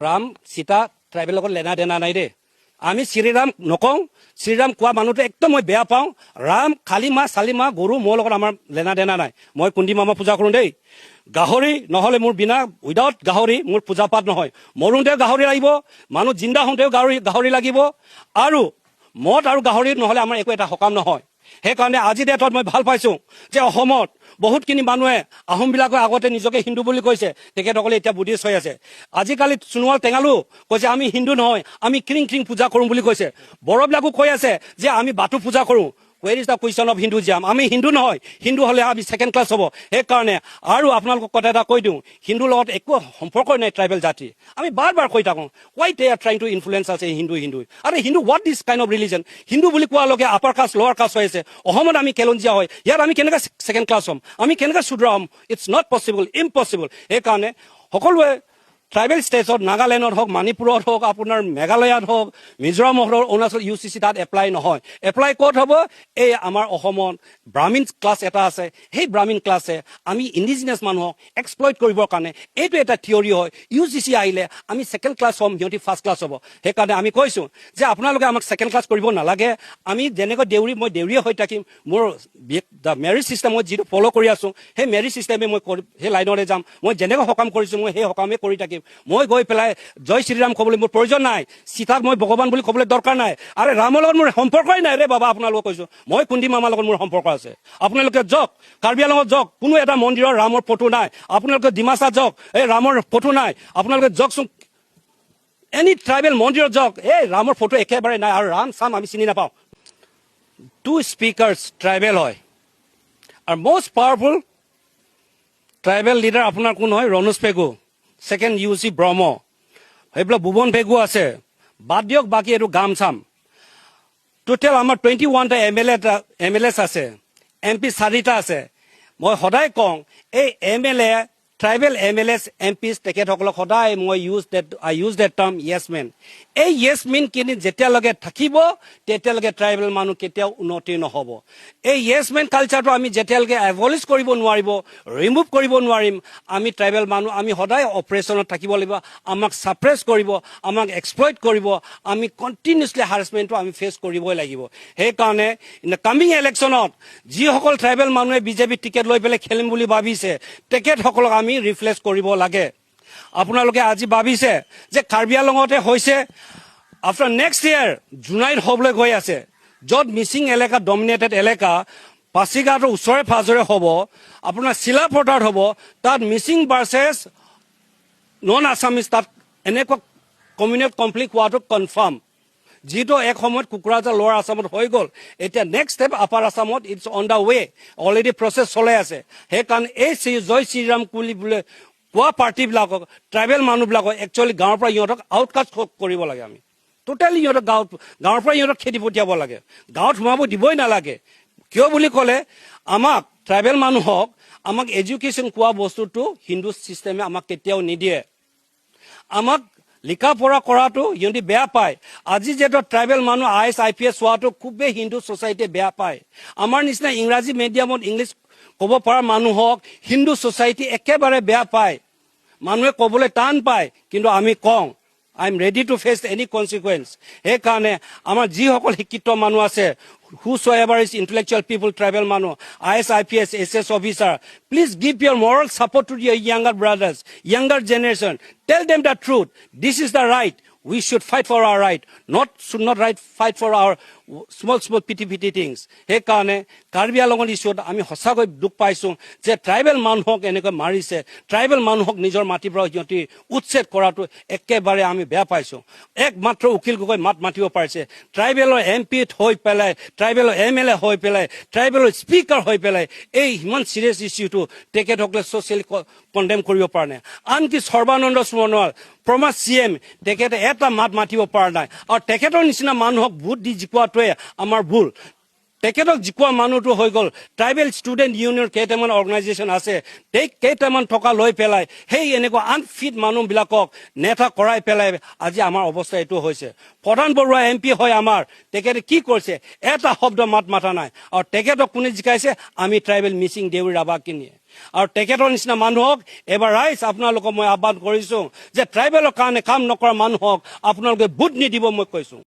Ram Sita tribal লগত লেনা দেনা নাই দেই আমি শ্ৰীৰাম নকওঁ শ্ৰীৰাম কোৱা মানুহটো একদম মই বেয়া পাওঁ ৰাম খালী মাহ চালি মাহ গৰু মোৰ লগত আমাৰ লেনা দেনা নাই মই কুন্দি মামা পূজা কৰোঁ দেই গাহৰি নহ'লে মোৰ বিনা উইদাউট গাহৰি মোৰ পূজা পাঠ নহয় মৰোঁতেও গাহৰি লাগিব মানুহ জিন্দা হওঁতেও গাহৰি লাগিব আৰু মদ আৰু গাহৰি নহ'লে আমাৰ একো এটা সকাম নহয় সেইকাৰণে আজি ডেটত মই ভাল পাইছোঁ যে অসমত বহুতখিনি মানুহে আহোমবিলাকৰ আগতে নিজকে হিন্দু বুলি কৈছে তেখেতসকলে এতিয়া বুদ্ধিষ্ট হৈ আছে আজিকালি সোণোৱাল টেঙালো কৈছে আমি হিন্দু নহয় আমি ক্ৰিং ক্ৰিং পূজা কৰোঁ বুলি কৈছে বড়োবিলাকো কৈ আছে যে আমি বাথৌ পূজা কৰোঁ Where is the question of Hinduism? আমি হিন্দু নহয় হিন্দু হ'লে আমি ছেকেণ্ড ক্লাছ হ'ব সেইকাৰণে আৰু আপোনালোকক কথা এটা কৈ দিওঁ হিন্দুৰ লগত একো সম্পৰ্কই নাই ট্ৰাইবেল জাতি আমি বাৰ বাৰ কৈ থাকোঁ why they are trying to influence us Hindu আৰু Hindu what this kind of religion Hindu বুলি কোৱাৰ লগে আপাৰ কাষ্ট লোৱাৰ কাষ্ট হৈ আছে অসমত আমি কেলঞ্জিয়া হয় ইয়াত আমি কেনেকৈ ছেকেণ্ড ক্লাছ হ'ম আমি কেনেকৈ শুদ্ৰ হ'ম ইটছ নট পচিবল ইম্পচিবল সেইকাৰণে সকলোৱে ট্ৰাইবেল ষ্টেটত নাগালেণ্ডত হওক মণিপুৰত হওক আপোনাৰ মেঘালয়ত হওক মিজোৰামত হওক অৰুণাচল UCC তাত এপ্লাই নহয় এপ্লাই ক'ত হ'ব এই আমাৰ অসমত ব্ৰাহ্মীণ ক্লাছ এটা আছে সেই ব্ৰাহ্মীণ ক্লাছে আমি ইণ্ডিজিনাছ মানুহক এক্সপ্লইট কৰিবৰ কাৰণে এইটো এটা থিয়ৰী হয় UCC আহিলে আমি ছেকেণ্ড ক্লাছ হ'ম সিহঁতি ফাৰ্ষ্ট ক্লাছ হ'ব সেইকাৰণে আমি কৈছোঁ যে আপোনালোকে আমাক ছেকেণ্ড ক্লাছ কৰিব নালাগে আমি যেনেকৈ দেউৰী মই দেউৰীয়ে হৈ থাকিম মোৰ দ্য মেৰিজ ছিষ্টেম মই যিটো ফ'ল' কৰি আছোঁ সেই মেৰিজ ছিষ্টেমে মই সেই লাইনলৈ যাম মই যেনেকৈ সকাম কৰিছোঁ মই সেই সকামে কৰি থাকিম মই গৈ পেলাই জয় শ্ৰীৰাম ক'বলৈ মোৰ প্ৰয়োজন নাই সীতাক মই ভগৱান বুলি ক'বলৈ দৰকাৰ নাই আৰে ৰামৰ লগত মোৰ সম্পৰ্কই নাই ৰে বাবা আপোনালোকক কৈছোঁ মই কুন্দি মামাৰ লগত মোৰ সম্পৰ্ক আছে আপোনালোকে যাওক কাৰ্বি আংলঙত যাওক কোনো এটা মন্দিৰৰ ৰামৰ ফটো নাই আপোনালোকে ডিমাচা যাওক এই ৰামৰ ফটো নাই আপোনালোকে যাওকচোন এনি ট্ৰাইবেল মন্দিৰত যাওক এই ৰামৰ ফটো একেবাৰে নাই আৰু ৰাম চাম আমি চিনি নাপাওঁ টু স্পিকাৰ্ছ ট্ৰাইবেল হয় আৰু মষ্ট পাৱাৰফুল ট্ৰাইবেল লিডাৰ আপোনাৰ কোন হয় ৰণোজ পেগু ছেকেণ্ড UC ব্ৰহ্ম সেইবিলাক ভুৱন পেগু আছে বাদ দিয়ক বাকী এইটো গাম চাম টোটেল আমাৰ 21টা MLA আছে MP 4টা আছে মই সদায় কওঁ এই MLA ট্ৰাইবেল MLAs MPs তেখেতসকলক সদায় মই I use that term yes men এই yes men খিনি যেতিয়ালৈকে থাকিব তেতিয়ালৈকে ট্ৰাইবেল মানুহ কেতিয়াও উন্নতি নহ'ব এই yes men কালচাৰটো আমি যেতিয়ালৈকে এভলিছ কৰিব নোৱাৰিব ৰিমুভ কৰিব নোৱাৰিম আমি ট্ৰাইবেল মানুহ আমি সদায় অপাৰেশ্যনত থাকিব লাগিব আমাক ছাপ্ৰেছ কৰিব আমাক এক্সপ্লইট কৰিব আমি কণ্টিনিউছলি হাৰাছমেণ্টটো আমি ফেচ কৰিবই লাগিব সেইকাৰণে ইন দ্য কামিং ইলেকশ্যনত যিসকল ট্ৰাইবেল মানুহে বিজেপি টিকেট লৈ পেলাই খেলিম বুলি ভাবিছে তেখেতসকলক আমি ৰিফ্লেক্স কৰিব লাগে আপোনালোকে আজি ভাবিছে যে কাৰ্বি আংলঙতে হৈছে আফটাৰ নেক্সট ইয়াৰ জুনাইত হ'বলৈ গৈ আছে য'ত মিচিং এলেকা ডমিনেটেড এলেকা পাছিঘাটৰ ওচৰে পাজৰে হ'ব আপোনাৰ চিলাপথাৰত হ'ব তাত মিচিং ভাৰ্চেছ নন আছামিজ তাত এনেকুৱা কমিউনিটি কনফ্লিক্ট হোৱাটো কনফাৰ্ম যিটো এক সময়ত কোকৰাঝাৰ লোৱাৰ আছামত হৈ গ'ল এতিয়া নেক্সট ষ্টেপ আপাৰ আছামত it's on the way already process চলাই আছে সেইকাৰণে এই জয় শ্ৰীৰাম বুলি বোলে কোৱা পাৰ্টিবিলাকক ট্ৰাইবেল মানুহবিলাকক একচুৱেলি গাঁৱৰ পৰা ইহঁতক আউটকাষ্ট কৰিব লাগে আমি টোটেলি ইহঁতক গাঁৱৰ পৰা ইহঁতক খেদি পঠিয়াব লাগে গাঁৱত সোমাব দিবই নালাগে কিয় বুলি ক'লে আমাক ট্ৰাইবেল মানুহক আমাক এডুকেশ্যন কোৱা বস্তুটো হিন্দু ছিষ্টেমে আমাক কেতিয়াও নিদিয়ে আমাক লিখা পঢ়া কৰাটো সিহঁতি বেয়া পায় আজি যিহেতু ট্ৰাইবেল মানুহ IAS IPS হোৱাটো খুবেই হিন্দু ছ'চাইটিয়ে বেয়া পায় আমাৰ নিচিনা ইংৰাজী মিডিয়ামত ইংলিছ ক'ব পৰা মানুহক হিন্দু ছ'চাইটি একেবাৰে বেয়া পায় মানুহে ক'বলৈ টান পায় কিন্তু আমি কওঁ I am ready to face any consequence সেইকাৰণে আমাৰ যিসকল শিক্ষিত মানুহ আছে whosoever is intellectual people tribal মানুহ IAS IPS SS officer please give your moral support to your younger brothers younger generation tell them the truth this is the right we should fight for our right should not fight for our small petty things সেইকাৰণে কাৰ্বি আংলঙৰ ইছ্যুত আমি সঁচাকৈ দুখ পাইছোঁ যে tribal মানুহক এনেকৈ মাৰিছে ট্ৰাইবেল মানুহক নিজৰ মাটিৰ পৰা সিহঁতি উচ্ছেদ কৰাটো একেবাৰে আমি বেয়া পাইছোঁ একমাত্ৰ উকিল গগৈ মাত মাতিব পাৰিছে ট্ৰাইবেলৰ MP হৈ পেলাই ট্ৰাইবেলৰ MLA হৈ পেলাই ট্ৰাইবেলৰ স্পীকাৰ হৈ পেলাই এই ইমান চিৰিয়াছ ইছ্যুটো তেখেতসকলে ছ'চিয়েলি কণ্ডেম কৰিব পৰা নাই আনকি সৰ্বানন্দ সোণোৱাল প্ৰমাণ CM তেখেতে এটা মাত মাতিব পৰা নাই আৰু তেখেতৰ নিচিনা মানুহক ভোট দি জিকোৱাটোৱে আমাৰ ভুল তেখেতক জিকোৱা মানুহটো হৈ গ'ল ট্ৰাইবেল ষ্টুডেণ্ট ইউনিয়ন কেইটামান অৰ্গেনাইজেশ্যন আছে কেইটামান টকা লৈ পেলাই সেই এনেকুৱা আনফিট মানুহবিলাকক নেতা কৰাই পেলাই আজি আমাৰ অৱস্থা এইটো হৈছে প্ৰধান বৰুৱা MP হয় আমাৰ তেখেতে কি কৰিছে এটা শব্দ মাত মাতা নাই আৰু তেখেতক কোনে জিকাইছে আমি ট্ৰাইবেল মিচিং দেউৰী ৰাভাকিনিয়ে আৰু তেখেতৰ নিচিনা মানুহক এবাৰ ৰাইজ আপোনালোকক মই আহ্বান কৰিছোঁ যে ট্ৰাইবেলৰ কাৰণে কাম নকৰা মানুহক আপোনালোকে ভোট নিদিব মই কৈছোঁ।